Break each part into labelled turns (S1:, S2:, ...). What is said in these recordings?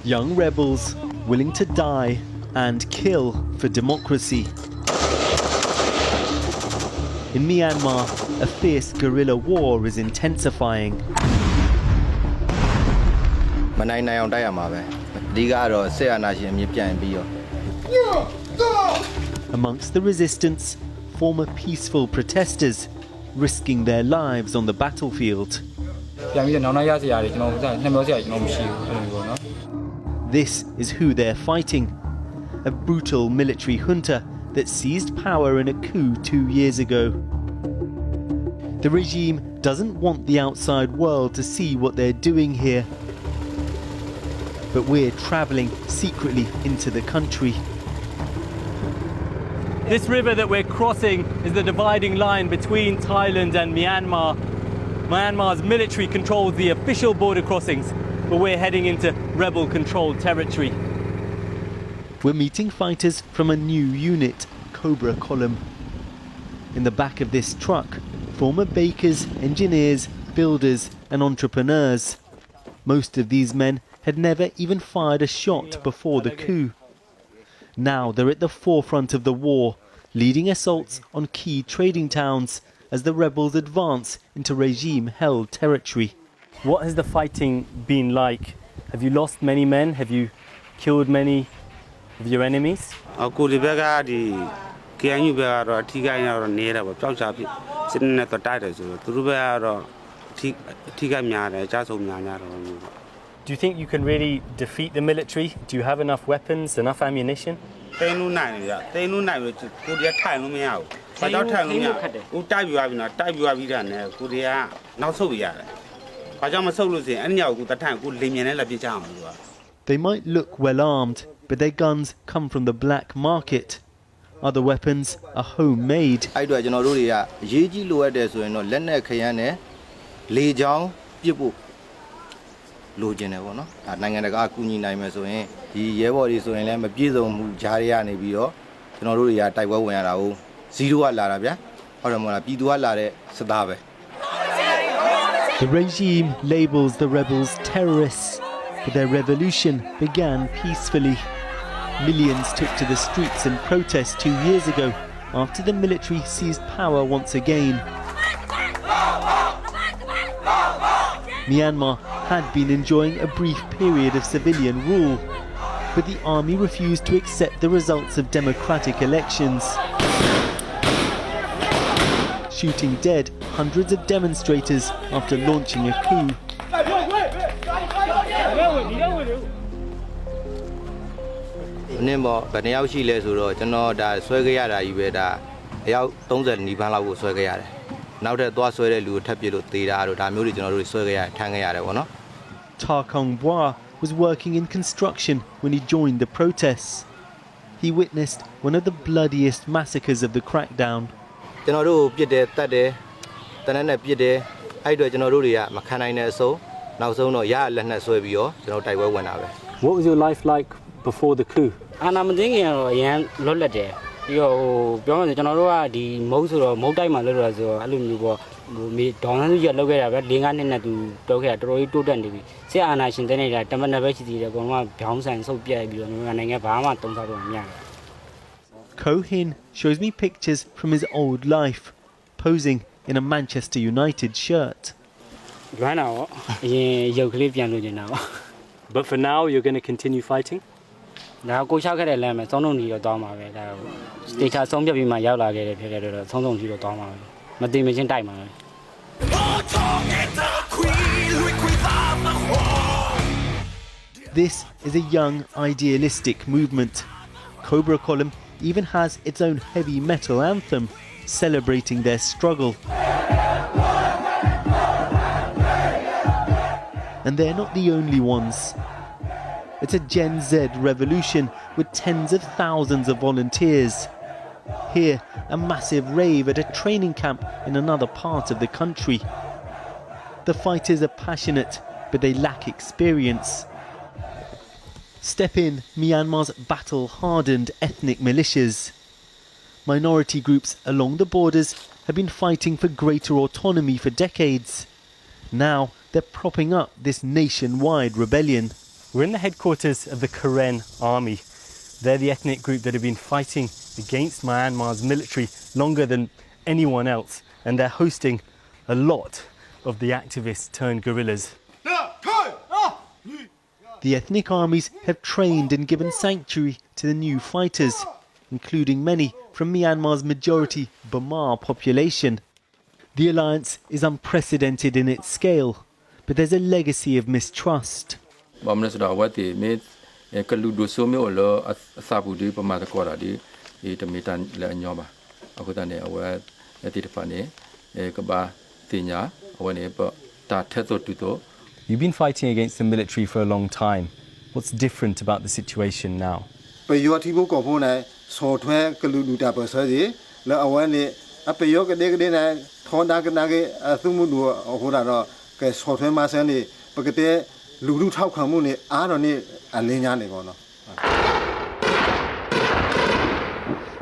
S1: Young rebels willing to die and kill for democracy. In Myanmar, a fierce guerrilla war is intensifying. Amongst the resistance, former peaceful protesters risking their lives on the battlefield. This is who they're fighting, a brutal military junta that seized power in a coup 2 years ago. The regime doesn't want the outside world to see what they're doing here. But we're travelling secretly into the country. This river that we're crossing is the dividing line between Thailand and Myanmar. Myanmar's military controls the official border crossings, but we're heading into rebel-controlled territory. We're meeting fighters from a new unit, Cobra Column. In the back of this truck, former bakers, engineers, builders and entrepreneurs. Most of these men had never even fired a shot before the coup. Now they're at the forefront of the war, leading assaults on key trading towns as the rebels advance into regime-held territory. What has the fighting been like? Have you lost many men? Have you killed many of your enemies? Do you think you can really defeat the military? Do you have enough weapons, enough ammunition? They might look well armed, but their guns come from the black market. Other weapons are homemade. The regime labels the rebels terrorists, but their revolution began peacefully. Millions took to the streets in protest 2 years ago after the military seized power once again. Myanmar had been enjoying a brief period of civilian rule, but the army refused to accept the results of democratic elections, shooting dead hundreds of demonstrators after launching a coup. Tarkong Bua was working in construction when he joined the protests. He witnessed one of the bloodiest massacres of the crackdown. What was your life like before the coup? Kohin shows me pictures from his old life, posing in a Manchester United shirt. But for now, you're going to continue fighting? This is a young, idealistic movement. Cobra Column even has its own heavy metal anthem, celebrating their struggle. And they're not the only ones. It's a Gen Z revolution with tens of thousands of volunteers. Here, a massive rave at a training camp in another part of the country. The fighters are passionate, but they lack experience. Step in Myanmar's battle-hardened ethnic militias. Minority groups along the borders have been fighting for greater autonomy for decades. Now they're propping up this nationwide rebellion. We're in the headquarters of the Karen army. They're the ethnic group that have been fighting against Myanmar's military longer than anyone else, and they're hosting a lot of the activists turned guerrillas. The ethnic armies have trained and given sanctuary to the new fighters, including many from Myanmar's majority Burma population. The alliance is unprecedented in its scale, but there's a legacy of mistrust. You've been fighting against the military for a long time. What's different about the situation now?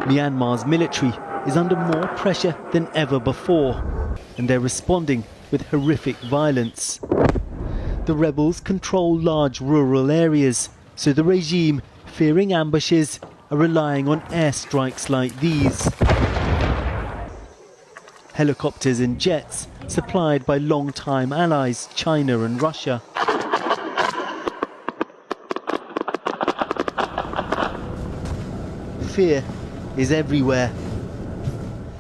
S1: Myanmar's military is under more pressure than ever before, and they're responding with horrific violence. The rebels control large rural areas, so the regime, fearing ambushes, are relying on airstrikes like these. Helicopters and jets supplied by long-time allies China and Russia. Fear is everywhere.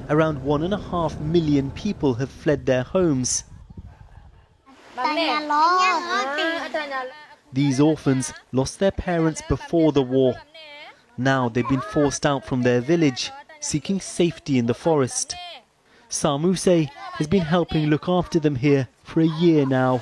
S1: Around 1.5 million people have fled their homes. These orphans lost their parents before the war. Now they've been forced out from their village, seeking safety in the forest. Samuse has been helping look after them here for a year now.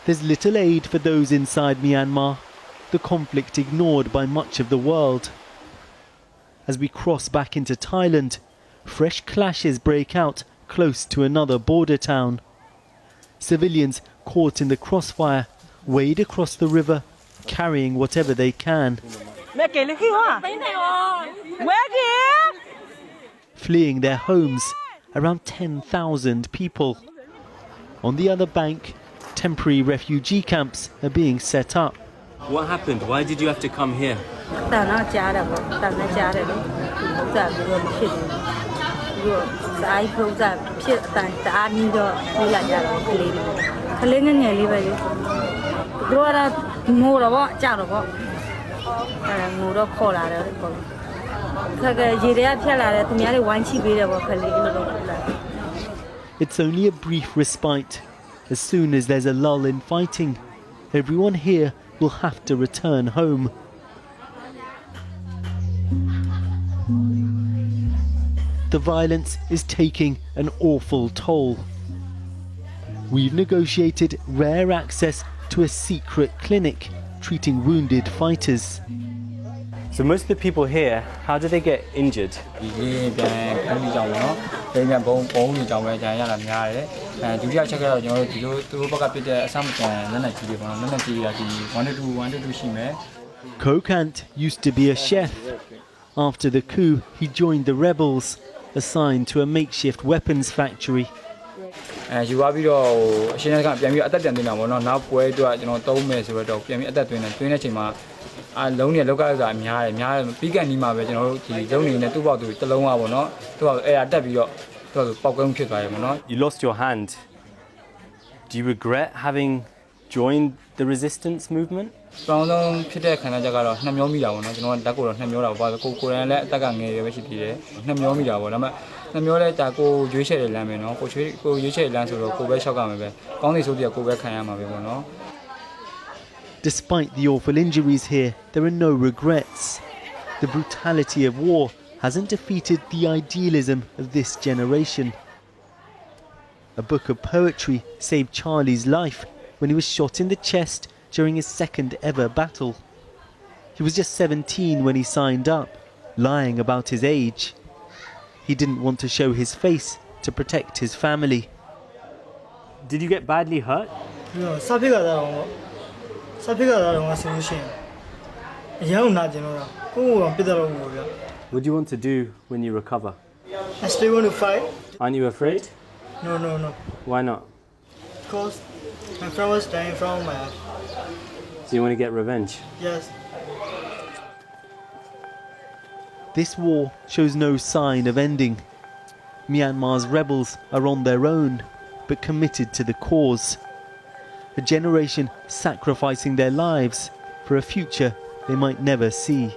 S1: There's little aid for those inside Myanmar, the conflict ignored by much of the world. As we cross back into Thailand, fresh clashes break out close to another border town. Civilians caught in the crossfire wade across the river, carrying whatever they can. Fleeing their homes, around 10,000 people. On the other bank, temporary refugee camps are being set up. What happened? Why did you have to come here? It's only a brief respite. As soon as there's a lull in fighting, everyone here will have to return home. The violence is taking an awful toll. We've negotiated rare access to a secret clinic treating wounded fighters. So most of the people here, how do they get injured? Kokant used to be a chef. After the coup, he joined the rebels, assigned to a makeshift weapons factory. You lost your hand. Do you regret having joined the resistance movement? Despite the awful injuries here, there are no regrets. The brutality of war hasn't defeated the idealism of this generation. A book of poetry saved Charlie's life when he was shot in the chest during his second ever battle. He was just 17 when he signed up, lying about his age. He didn't want to show his face to protect his family. Did you get badly hurt?
S2: No, sabi ka daw. Sabi ka daw ang solution. Yang na jeno. Ko ang pidaro mo ya.
S1: What do you want to do when you recover?
S2: I still want to fight.
S1: Aren't you afraid?
S2: No.
S1: Why not?
S2: Because my friend was dying from my.
S1: So you want to get revenge?
S2: Yes.
S1: This war shows no sign of ending. Myanmar's rebels are on their own, but committed to the cause. A generation sacrificing their lives for a future they might never see.